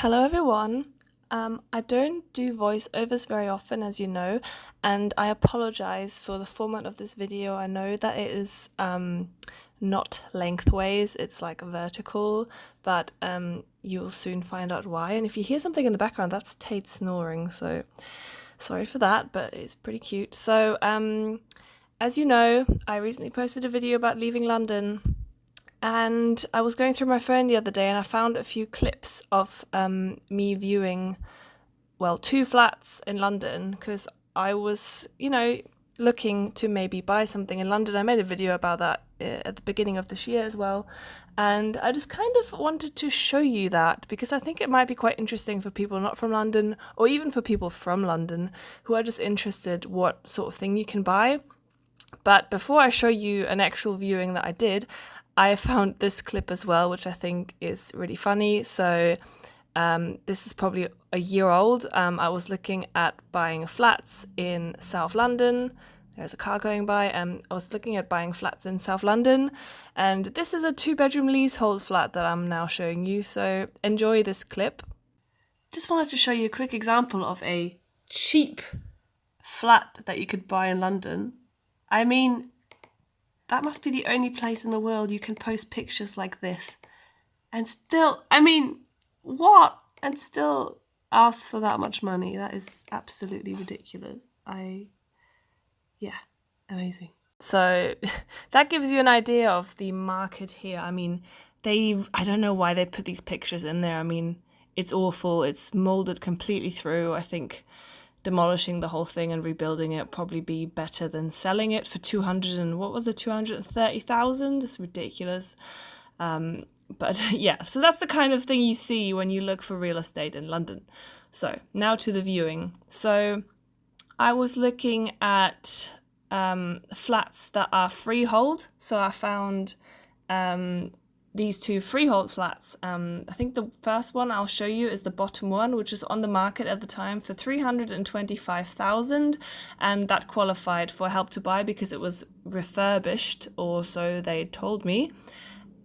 Hello everyone. I don't do voiceovers very often, as you know, and I apologize for the format of this video. I know that it is not lengthways, it's like vertical, but you'll soon find out why. And if you hear something in the background, that's Tate snoring, so sorry for that, but it's pretty cute. So, as you know, I recently posted a video about leaving London. And I was going through my phone the other day and I found a few clips of me viewing, well, two flats in London because I was, looking to maybe buy something in London. I made a video about that at the beginning of this year as well. And I just kind of wanted to show you that because I think it might be quite interesting for people not from London or even for people from London who are just interested what sort of thing you can buy. But before I show you an actual viewing that I did, I found this clip as well, which I think is really funny. So this is probably a year old. I was looking at buying flats in South London. There's a car going by. I was looking at buying flats in South London. And this is a 2-bedroom leasehold flat that I'm now showing you. So enjoy this clip. Just wanted to show you a quick example of a cheap flat that you could buy in London. I mean, that must be the only place in the world you can post pictures like this and still, what? And still ask for that much money. That is absolutely ridiculous. Amazing. So that gives you an idea of the market here. I don't know why they put these pictures in there. It's awful. It's molded completely through. I think demolishing the whole thing and rebuilding it probably be better than selling it for 230,000. It's ridiculous. But yeah, so that's the kind of thing you see when you look for real estate in London. So now to the viewing. So I was looking at flats that are freehold. So I found these two freehold flats. I think the first one I'll show you is the bottom one, which is on the market at the time for 325,000, and that qualified for Help to Buy because it was refurbished, or so they told me.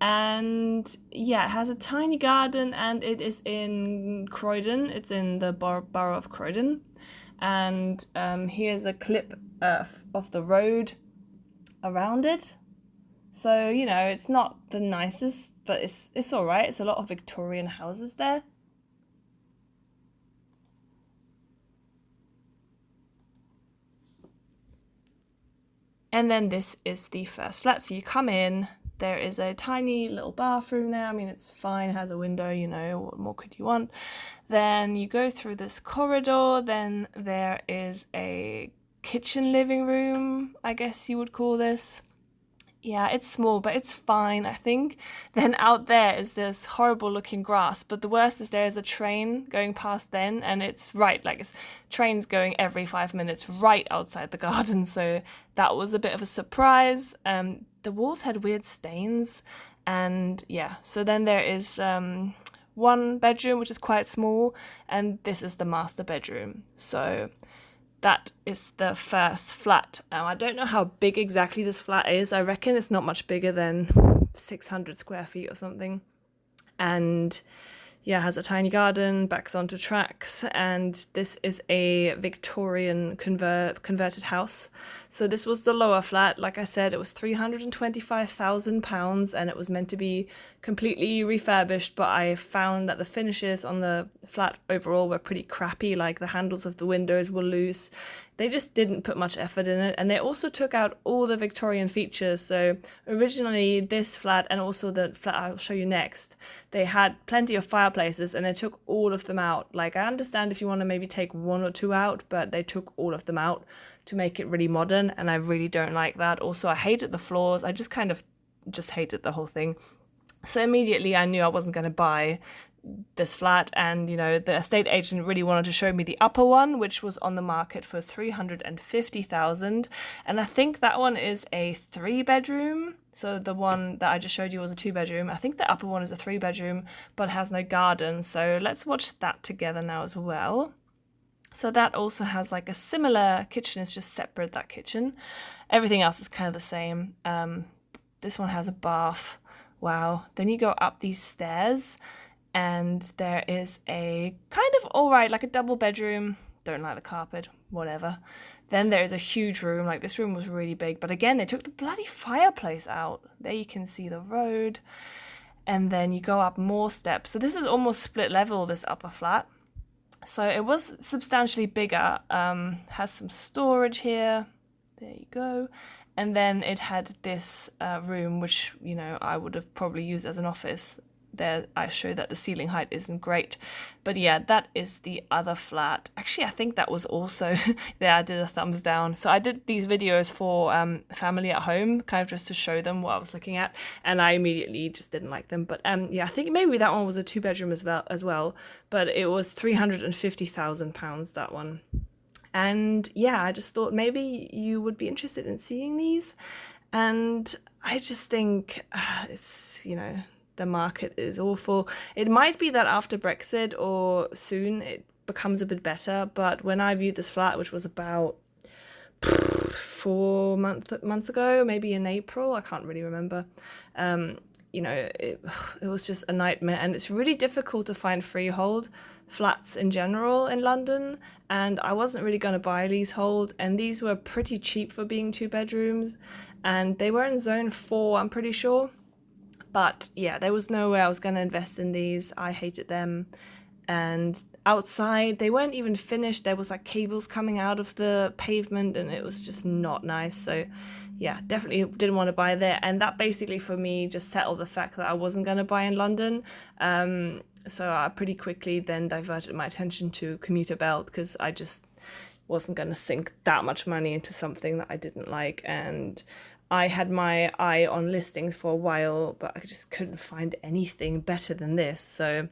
And yeah, it has a tiny garden and it is in Croydon. It's in the borough of Croydon. And here's a clip of the road around it. So, it's not the nicest, but it's all right. It's a lot of Victorian houses there. And then this is the first flat. So you come in, there is a tiny little bathroom there. It's fine, it has a window, what more could you want? Then you go through this corridor, then there is a kitchen living room, I guess you would call this. Yeah, it's small, but it's fine, I think. Then out there is this horrible looking grass, but the worst is there's a train going past then, and it's trains going every 5 minutes right outside the garden, so that was a bit of a surprise. The walls had weird stains, and yeah, so then there is one bedroom, which is quite small, and this is the master bedroom. So that is the first flat. I don't know how big exactly this flat is. I reckon it's not much bigger than 600 square feet or something. And yeah, has a tiny garden, backs onto tracks, and this is a Victorian converted house. So this was the lower flat. Like I said, it was £325,000 and it was meant to be completely refurbished, but I found that the finishes on the flat overall were pretty crappy. Like the handles of the windows were loose. They just didn't put much effort in it, and they also took out all the Victorian features. So originally this flat, and also the flat I'll show you next, they had plenty of fireplaces and they took all of them out. Like, I understand if you want to maybe take one or two out, but they took all of them out to make it really modern, and I really don't like that. Also, I hated the floors. I just hated the whole thing. So immediately I knew I wasn't going to buy this flat, and the estate agent really wanted to show me the upper one, which was on the market for 350,000, and I think that one is a 3-bedroom. So the one that I just showed you was a 2-bedroom. I think the upper one is a 3-bedroom but has no garden. So let's watch that together now as well. So that also has like a similar kitchen, it's just separate, that kitchen. Everything else is kind of the same. This one has a bath. Wow. Then you go up these stairs and there is a kind of alright, like a double bedroom. Don't like the carpet, whatever. Then there is a huge room, like this room was really big, but again, they took the bloody fireplace out. There you can see the road, and then you go up more steps. So this is almost split level, this upper flat. So it was substantially bigger, has some storage here, there you go. And then it had this room, which, you know, I would have probably used as an office. There I show that the ceiling height isn't great, but yeah, that is the other flat. Actually, I think that was also there. I did a thumbs down. So I did these videos for family at home, kind of just to show them what I was looking at, and I immediately just didn't like them. But yeah, I think maybe that one was a 2-bedroom as well, but it was £350,000, that one. And yeah, I just thought maybe you would be interested in seeing these, and I just think it's, you know, the market is awful. It might be that after Brexit or soon it becomes a bit better, but when I viewed this flat, which was about 4 months ago, maybe in April, I can't really remember, you know, it was just a nightmare, and it's really difficult to find freehold flats in general in London, and I wasn't really going to buy a leasehold, and these were pretty cheap for being 2 bedrooms, and they were in zone 4, I'm pretty sure. But yeah, there was no way I was going to invest in these. I hated them. And outside, they weren't even finished. There was like cables coming out of the pavement, and it was just not nice. So yeah, definitely didn't want to buy there. And that basically for me just settled the fact that I wasn't going to buy in London. So I pretty quickly then diverted my attention to commuter belt, because I just wasn't going to sink that much money into something that I didn't like. And I had my eye on listings for a while, but I just couldn't find anything better than this. So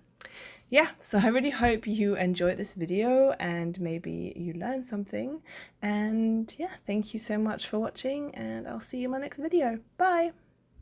yeah, so I really hope you enjoyed this video and maybe you learned something. And yeah, thank you so much for watching, and I'll see you in my next video. Bye!